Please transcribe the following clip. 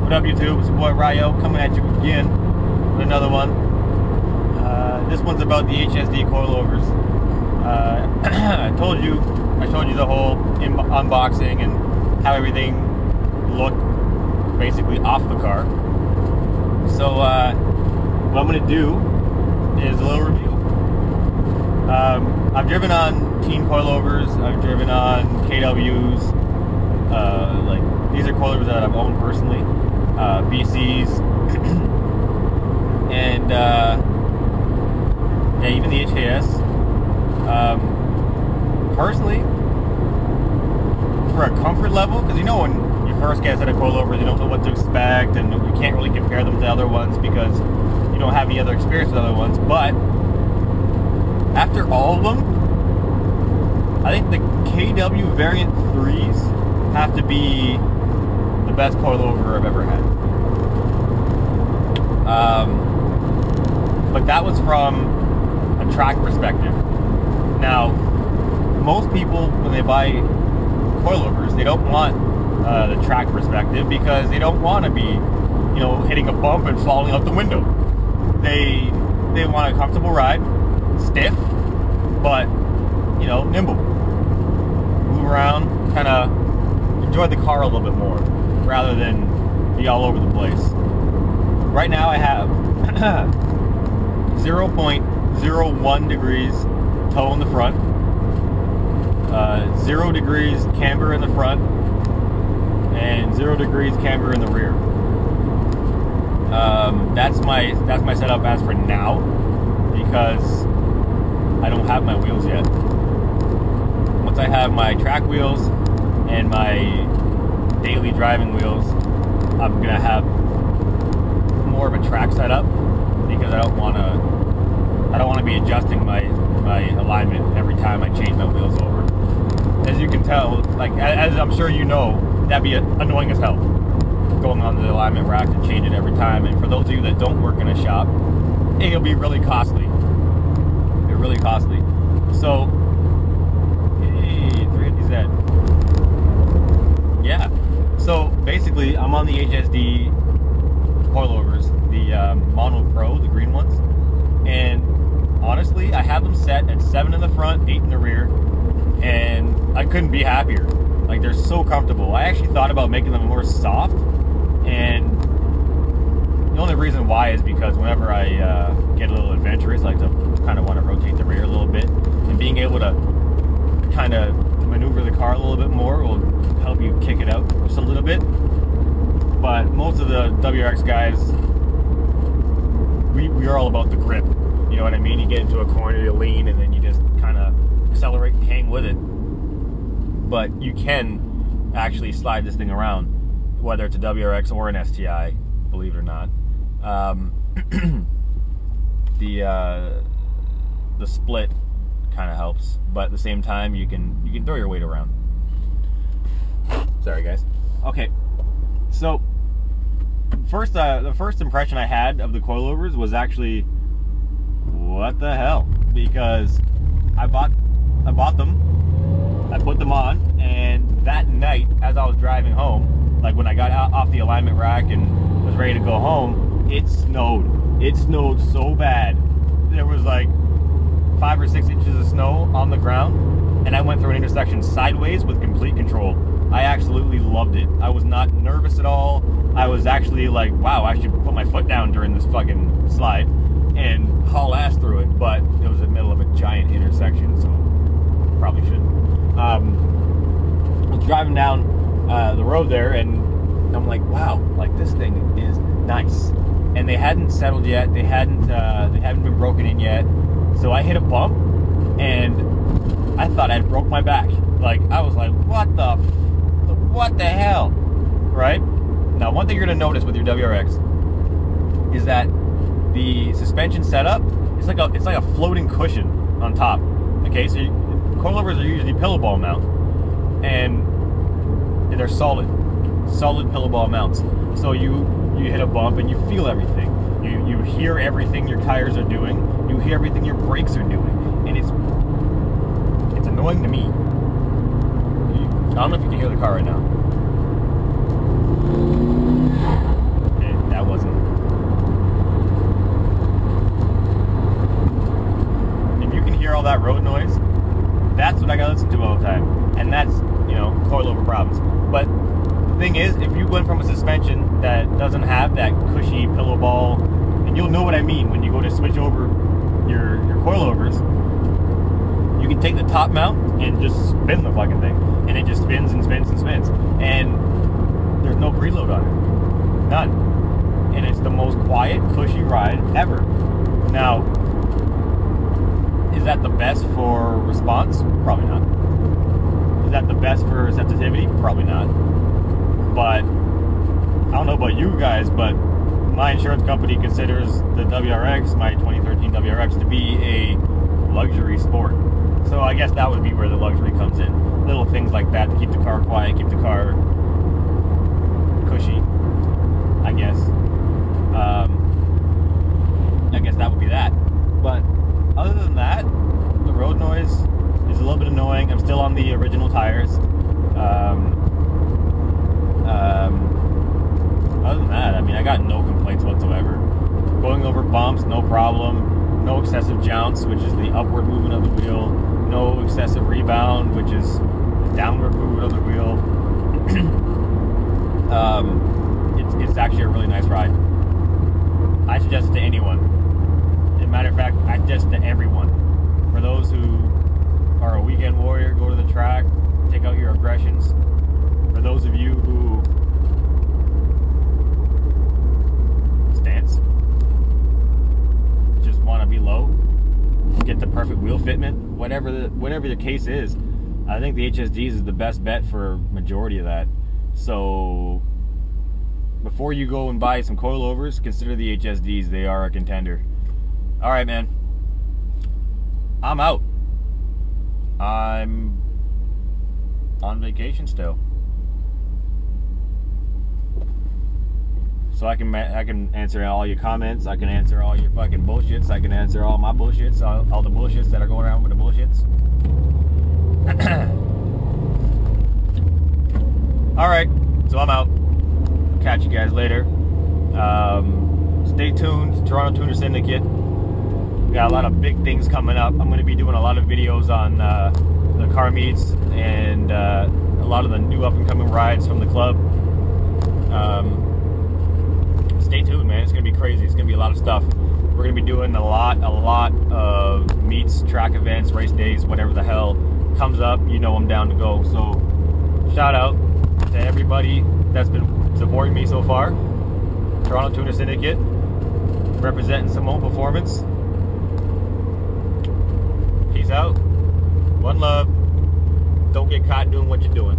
What up, YouTube? It's your boy Ryo coming at you again with another one. This one's about the HSD Coilovers. I showed you the whole unboxing and how everything looked basically off the car. So what I'm going to do is a little review. I've driven on Team Coilovers, I've driven on KWs, like these are coilovers that I've owned personally, BCs, and yeah, even the HKS. Personally, for a comfort level, because you know when you first get a set of coilovers, you don't know what to expect, and you can't really compare them to other ones because you don't have any other experience with other ones. But after all of them, I think the KW variant 3s have to be the best coilover I've ever had. But that was from a track perspective. Now, most people, when they buy coilovers, they don't want the track perspective because they don't want to be, you know, hitting a bump and falling out the window. They want a comfortable ride, stiff, but, you know, nimble. Move around, kind of enjoy the car a little bit more, rather than be all over the place. Right now I have 0.01 degrees toe in the front, 0 degrees camber in the front, and 0 degrees camber in the rear. That's my setup as for now, because I don't have my wheels yet. Once I have my track wheels and my daily driving wheels, I'm gonna have more of a track setup, because I don't want to be adjusting my alignment every time I change my wheels over. As you can tell, like as I'm sure you know, that'd be annoying as hell, going on the alignment rack to change it every time. And for those of you that don't work in a shop, it'll be really costly. It's really costly. So, hey, 350Z. Yeah. So basically, I'm on the HSD Coilovers, the Mono Pro, the green ones, and honestly, I have them set at 7 in the front, 8 in the rear, and I couldn't be happier. Like, they're so comfortable. I actually thought about making them more soft, and the only reason why is because whenever I get a little adventurous, I like to kind of want to rotate the rear a little bit, and being able to kind of maneuver the car a little bit more will help you kick it out just a little bit. But most of the WRX guys, we are all about the grip. You know what I mean? You get into a corner, you lean, and then you just kind of accelerate and hang with it. But you can actually slide this thing around, whether it's a WRX or an STI, believe it or not. The split kind of helps, but at the same time, you can throw your weight around. Sorry, guys. Okay, so the first impression I had of the coilovers was actually, what the hell? Because I bought them, I put them on, and that night, as I was driving home, like when I got off the alignment rack and was ready to go home, it snowed. It snowed so bad. There was like 5 or 6 inches of snow on the ground, and I went through an intersection sideways with complete control. I absolutely loved it. I was not nervous at all. I was actually like, wow, I should put my foot down during this fucking slide and haul ass through it, but it was in the middle of a giant intersection, so probably shouldn't. I was driving down the road there, and I'm like, wow, like this thing is nice. And they hadn't settled yet. They hadn't been broken in yet. So I hit a bump, and I thought I'd broke my back. Like, I was like, what the hell, right? Now, one thing you're gonna notice with your WRX is that the suspension setup is like a floating cushion on top. Okay, so coilovers are usually pillow ball mount, and they're solid pillow ball mounts. So you hit a bump and you feel everything. You hear everything your tires are doing. You hear everything your brakes are doing, and it's annoying to me. I don't know if you can hear the car right now. thing is, if you went from a suspension that doesn't have that cushy pillow ball, and you'll know what I mean when you go to switch over your coilovers, you can take the top mount and just spin the fucking thing, and it just spins and spins and spins, and there's no preload on it, none, and it's the most quiet, cushy ride ever. Now, is that the best for response? Probably not. Is that the best for sensitivity? Probably not. But I don't know about you guys, but my insurance company considers the WRX, my 2013 WRX, to be a luxury sport. So I guess that would be where the luxury comes in. Little things like that to keep the car quiet, keep the car cushy, I guess. I guess that would be that. But other than that, the road noise is a little bit annoying. I'm still on the original tires. Other than that, I mean, I got no complaints whatsoever. Going over bumps, no problem. No excessive jounce, which is the upward movement of the wheel. No excessive rebound, which is the downward movement of the wheel. It's actually a really nice ride. I suggest it to anyone. As a matter of fact, I suggest it to everyone. For those who are a weekend warrior, go to the track, take out your aggressions. For those of you who stance, just want to be low, get the perfect wheel fitment, whatever the case is, I think the HSDs is the best bet for majority of that. So before you go and buy some coilovers, consider the HSDs. They are a contender. All right, man. I'm out. I'm on vacation still, so I can answer all your comments. I can answer all your fucking bullshits. I can answer all my bullshits, all the bullshits that are going around with the bullshits. All right, so I'm out. Catch you guys later. Stay tuned. Toronto Tuner Syndicate. We got a lot of big things coming up. I'm going to be doing a lot of videos on the car meets and a lot of the new up-and-coming rides from the club. Stay tuned, man. It's going to be crazy. It's going to be a lot of stuff. We're going to be doing a lot of meets, track events, race days, whatever the hell comes up. You know I'm down to go. So shout out to everybody that's been supporting me so far. Toronto Tuner Syndicate, representing Simone Performance. Peace out. One love. Don't get caught doing what you're doing.